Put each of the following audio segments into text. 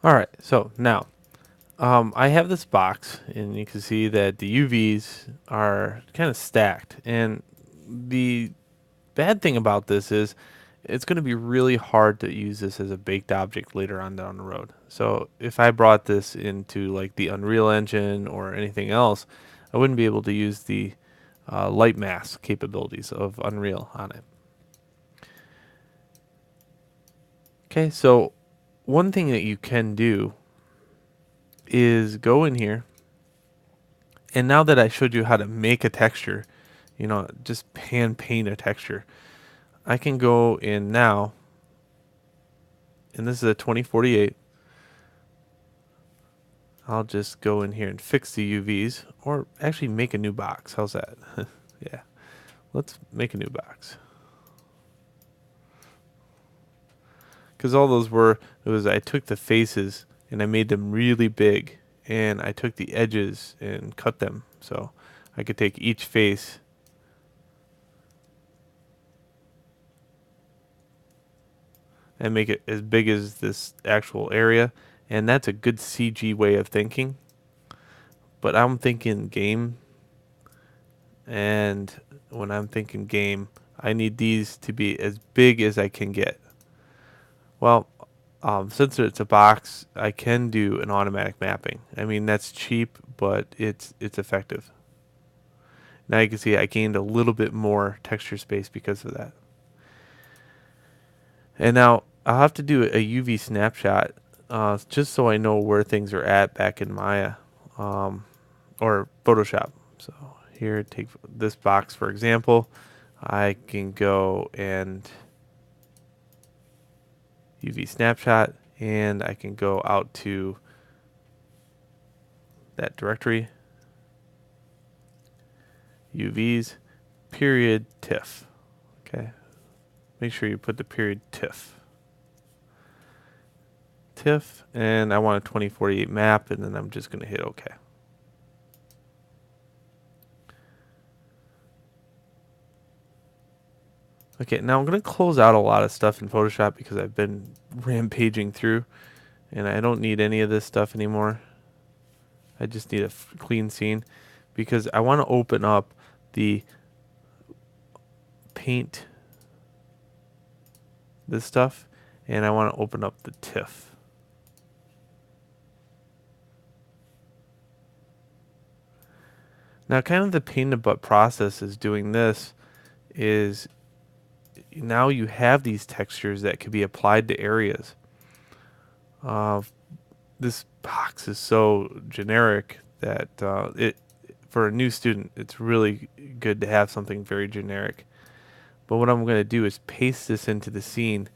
All right, so now I have this box, and you can see that the UVs are kind of stacked. And the bad thing about this is it's going to be really hard to use this as a baked object later on down the road. So if I brought this into like the Unreal Engine or anything else, I wouldn't be able to use the light mask capabilities of Unreal on it. Okay, so one thing that you can do is go in here, and now that I showed you how to make a texture, just hand paint a texture, I can go in now, and this is a 2048. I'll just go in here and fix the UVs, or actually make a new box. How's that? Yeah, let's make a new box. Because all those it was I took the faces and I made them really big, and I took the edges and cut them. So I could take each face and make it as big as this actual area. And that's a good CG way of thinking. But I'm thinking game, and when I'm thinking game, I need these to be as big as I can get. Well, since it's a box, I can do an automatic mapping. I mean, that's cheap, but it's effective. Now you can see I gained a little bit more texture space because of that. And now I'll have to do a UV snapshot just so I know where things are at back in Maya um, or Photoshop. So here, take this box for example. I can go and UV snapshot, and I can go out to that directory, UVs, period TIFF. Okay, make sure you put the period TIFF. TIFF, and I want a 2048 map, and then I'm just going to hit OK. Okay, now I'm going to close out a lot of stuff in Photoshop because I've been rampaging through, and I don't need any of this stuff anymore. I just need a clean scene because I want to open up the paint, this stuff, and I want to open up the TIFF. Now, kind of the pain in the butt process is doing this is now you have these textures that can be applied to areas. Uh, this box is so generic that it for a new student, it's really good to have something very generic. But what I'm going to do is paste this into the scene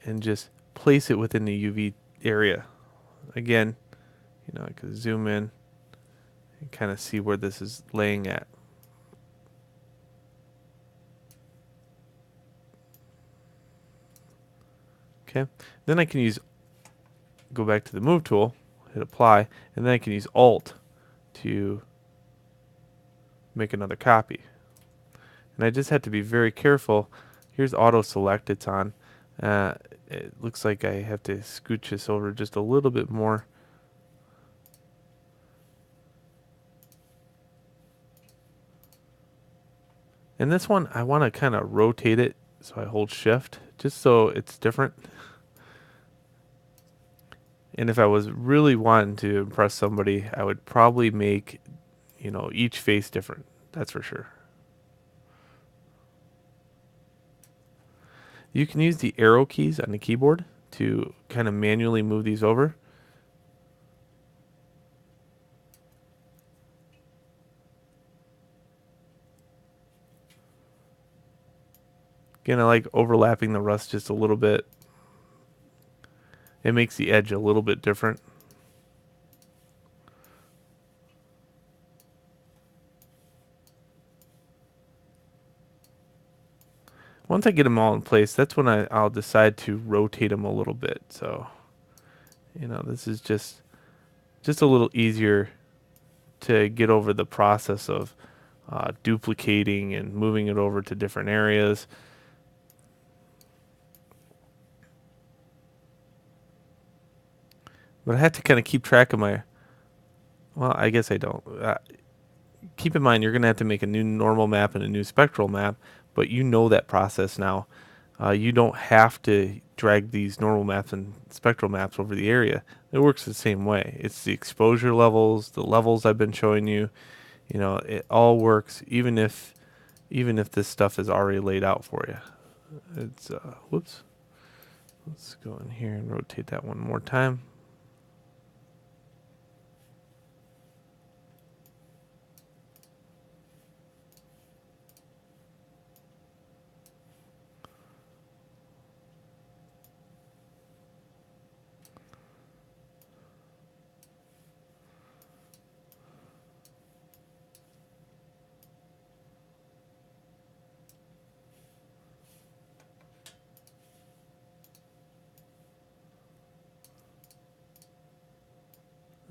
and just place it within the UV area. Again, I could zoom in and kind of see where this is laying at. Okay, then I can go back to the move tool, hit apply, and then I can use Alt to make another copy. And I just have to be very careful. Here's auto select it's on. It looks like I have to scooch this over just a little bit more. And this one, I want to kind of rotate it, so I hold shift just so it's different. And if I was really wanting to impress somebody, I would probably make, each face different. That's for sure. You can use the arrow keys on the keyboard to kind of manually move these over. Again, I like overlapping the rust just a little bit. It makes the edge a little bit different. Once I get them all in place, that's when I'll decide to rotate them a little bit. So, this is just a little easier to get over the process of duplicating and moving it over to different areas. But I have to kind of keep track of my. Well, I guess I don't. Keep in mind, you're going to have to make a new normal map and a new spectral map, but you know that process now. You don't have to drag these normal maps and spectral maps over the area. It works the same way. It's the exposure levels, the levels I've been showing you. You know, it all works, even if this stuff is already laid out for you. It's whoops. Let's go in here and rotate that one more time.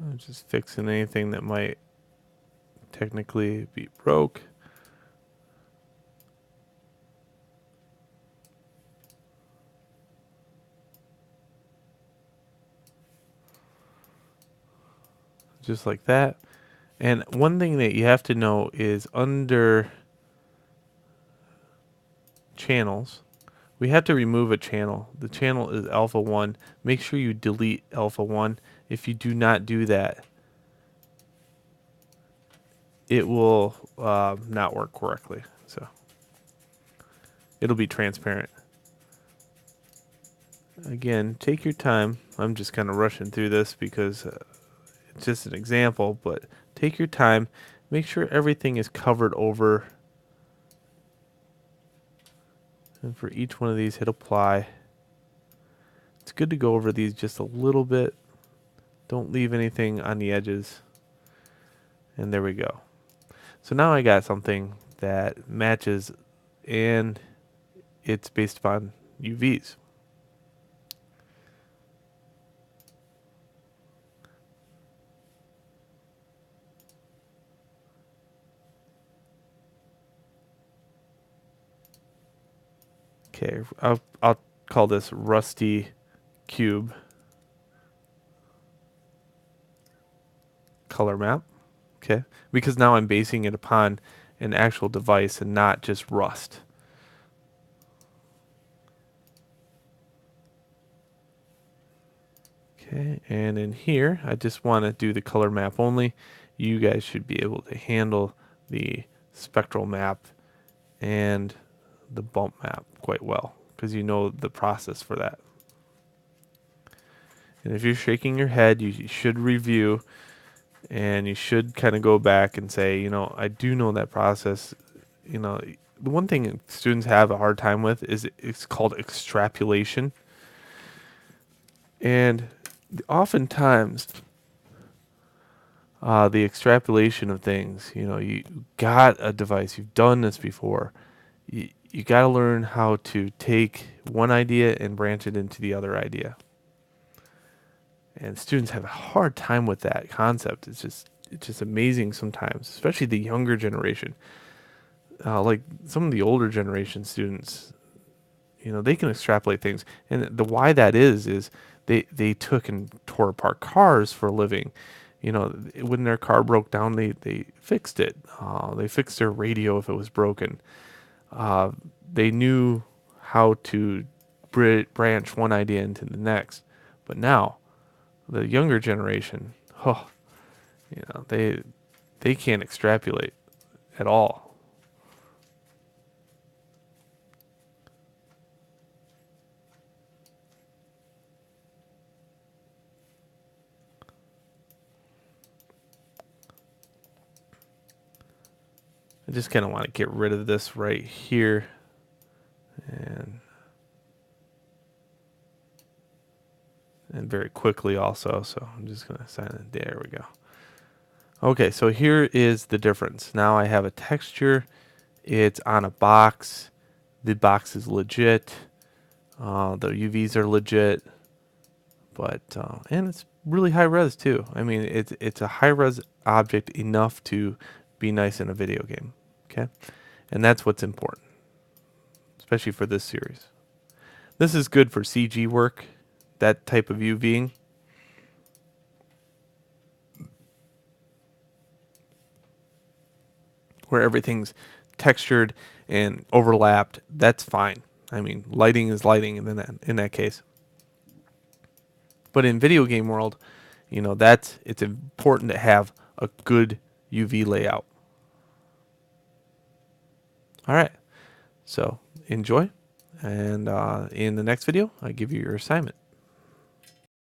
I'm just fixing anything that might technically be broke. Just like that. And one thing that you have to know is under channels, we have to remove a channel. The channel is alpha 1. Make sure you delete alpha 1. If you do not do that, it will not work correctly. So it'll be transparent. Again, take your time. I'm just kind of rushing through this because it's just an example, but take your time. Make sure everything is covered over. And for each one of these, hit apply. It's good to go over these just a little bit. Don't leave anything on the edges. And there we go. So now I got something that matches, and it's based upon UVs. Okay, I'll call this Rusty Cube color map. Okay, because now I'm basing it upon an actual device and not just Rust. Okay, and in here, I just want to do the color map only. You guys should be able to handle the spectral map and the bump map quite well because you know the process for that. And if you're shaking your head, you should review and you should kind of go back and say, I do know that process. The one thing students have a hard time with is it's called extrapolation. And oftentimes, the extrapolation of things, you got a device, you've done this before. You got to learn how to take one idea and branch it into the other idea. And students have a hard time with that concept. It's just amazing sometimes, especially the younger generation. Like some of the older generation students, they can extrapolate things, and the why that is they took and tore apart cars for a living. When their car broke down, they fixed it. They fixed their radio if it was broken. Uh, they knew how to branch one idea into the next. But now, the younger generation, they can't extrapolate at all. I just kind of want to get rid of this right here, and very quickly also. So I'm just going to sign it. There we go. Okay, so here is the difference. Now I have a texture. It's on a box. The box is legit. The UVs are legit, but and it's really high res too. I mean, it's a high res object enough to be nice in a video game. Okay, and that's what's important, especially for this series. This is good for CG work, that type of UVing. where everything's textured and overlapped, that's fine. I mean, lighting is lighting in that case. But in video game world, it's important to have a good UV layout. All right, so enjoy, and in the next video, I give you your assignment.